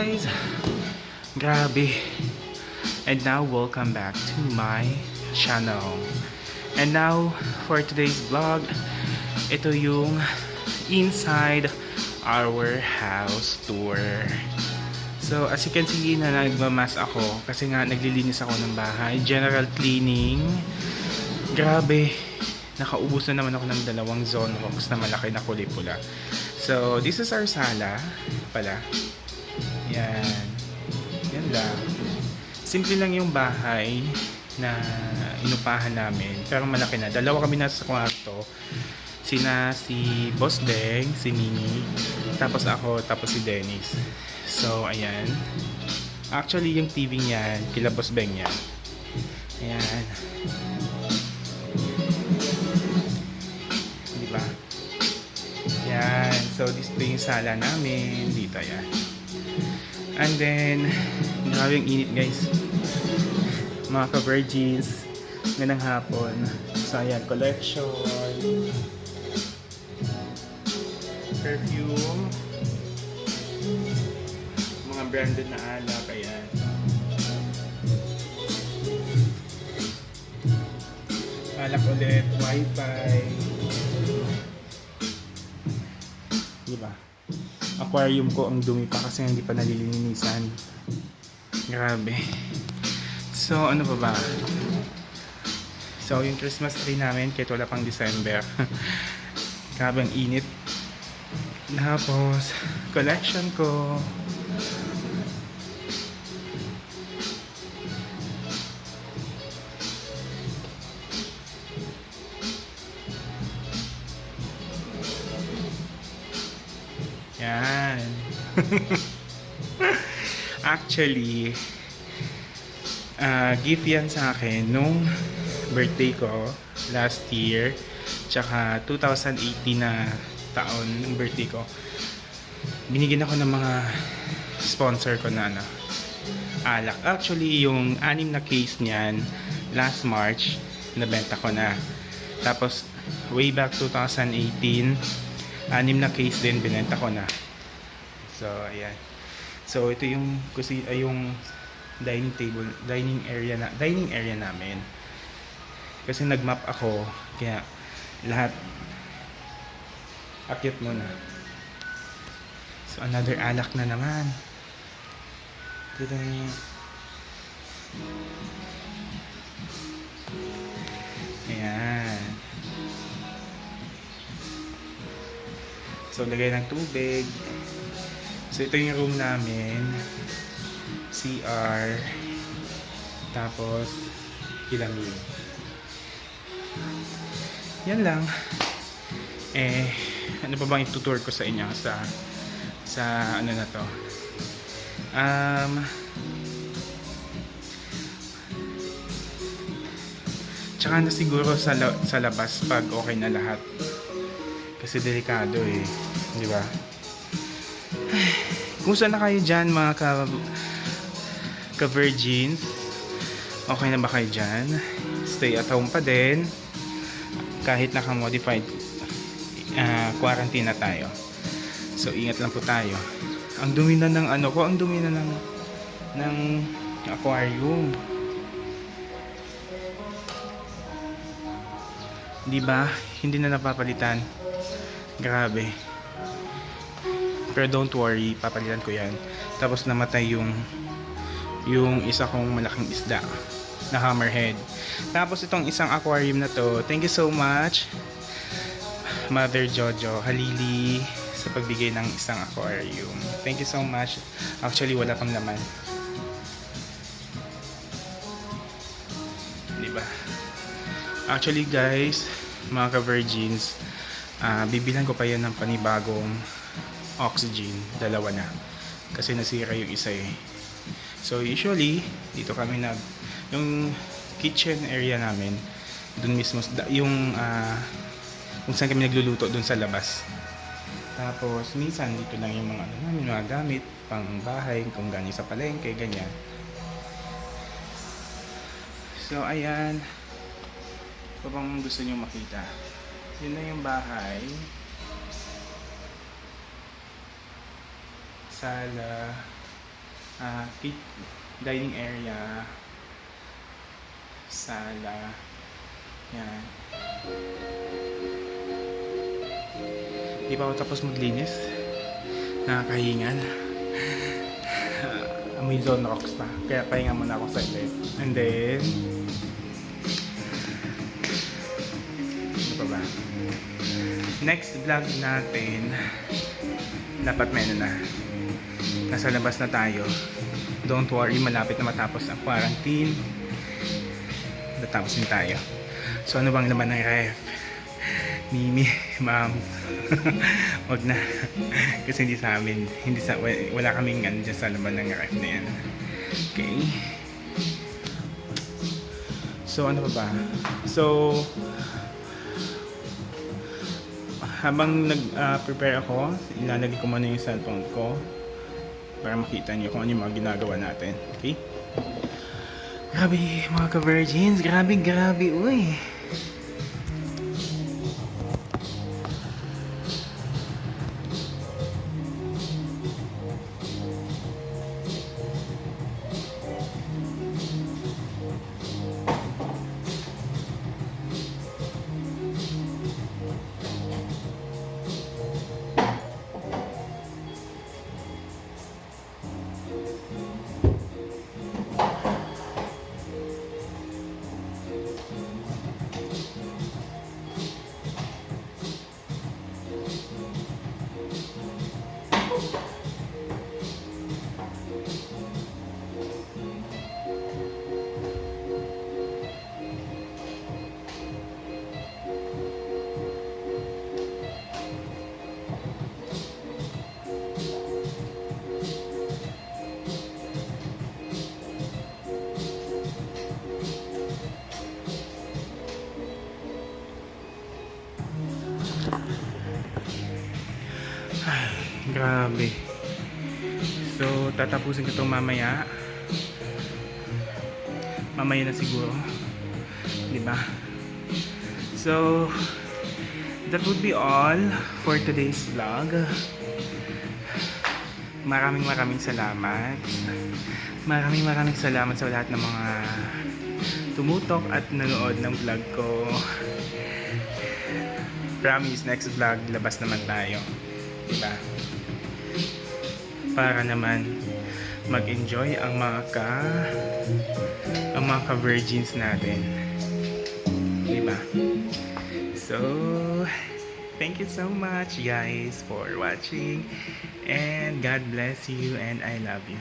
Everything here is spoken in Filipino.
guys! Grabe! And now welcome back to my channel. And now for today's vlog, ito yung inside our house tour. So as you can see na nagmamas ako kasi nga naglilinis ako ng bahay. General cleaning. Grabe! Nakaubos na naman ako ng 2 Zonrox na malaki na kulay pula. So this is our sala pala. Yan. Yan lang. Simple lang yung bahay na inupahan namin. Pero malaki na. 2 kami nasa kwarto. Si Boss Beng, si Mimi, tapos ako, tapos si Dennis. So, ayan. Actually, yung TV niyan, kila Boss Beng yan. Ayan. Diba? Yan. So, display yung sala namin. Dito, yan. And then, grabe yung init guys. Mga ka-virgins, ganang hapon. So, ayan, collection. Perfume. Mga branded na alak, ayan. Alak ulit, wifi. Diba? Aquarium ko ang dumi pa kasi hindi pa nalilinisan. Grabe. So ano pa ba? So yung Christmas tree namin kahit wala pang December. Grabe ang init. Tapos collection ko. Yan. Actually, gift yan sa akin nung birthday ko last year. Tsaka 2018 na taon ng birthday ko. Binigyan ako ng mga sponsor ko na alak. Actually, yung 6 na case niyan last March, nabenta ko na. Tapos, way back 2018, 6 na case din binenta ko na. So ayan. So ito yung yung dining area namin. Kasi nagmap ako kaya lahat akyat muna. So another alak na naman. Ito niyo. Ayan. So, lagay ng tubig. So, ito yung room namin. CR. Tapos, kilamig. Yan lang. Ano pa bang itutour ko sa inyo sa ano na to? Tsaka na siguro sa labas pag okay na lahat. Kasi delikado di ba? Kumusta na kayo dyan mga ka-virgins? Okay na ba kayo dyan? Stay at home pa din kahit naka-modified quarantine na tayo. So ingat lang po tayo. Ang dumi na ng ang dumi na ng aquarium. Di ba? Hindi na napapalitan. Grabe. Pero don't worry, papalitan ko yan. Tapos namatay yung isa kong malaking isda na hammerhead. Tapos itong isang aquarium na to, thank you so much Mother Jojo Halili sa pagbigay ng isang aquarium. Thank you so much. Actually wala pang laman. Diba? Actually guys, mga ka-virgins, bibilan ko pa yan ng panibagong oxygen, 2 na kasi nasira yung isa So usually dito kami yung kitchen area namin dun mismo yung kung saan kami nagluluto dun sa labas. Tapos minsan dito lang yung mga gamit pang bahay kung galing sa palengke, ganyan. So ayan, pa bang gusto nyo makita? Yun na yung bahay. Sala. dining area, sala, yan. Di pa ako tapos maglinis. Nakakahingal. Amoy zone rocks pa. Kaya pahinga muna ako sa saglit. And then, ano pa ba? Next vlog natin, dapat may ano na. Nasa labas na tayo. Don't worry, malapit na matapos ang quarantine. Natapos din tayo. So ano bang laman ng ref? Mimi, ma'am. Wag na. Kasi hindi sa amin. Wala kaming ano dyan sa laman ng ref na yan. Okay. So ano pa ba? So habang nag-prepare ako, ilalagay ko muna yung cellphone ko para makita niyo kung ano yung mga ginagawa natin. Okay? Grabe mga ka-virgins. Grabe, uy. Ay, grabe. So, tatapusin ko itong mamaya. Mamaya na siguro. Diba? So, that would be all for today's vlog. Maraming salamat. Maraming salamat sa lahat ng mga tumutok at nanood ng vlog ko. Promise, next vlog, labas naman tayo. Diba? Para naman mag-enjoy ang mga ka-virgins natin. Diba? So, thank you so much guys for watching, and God bless you, and I love you.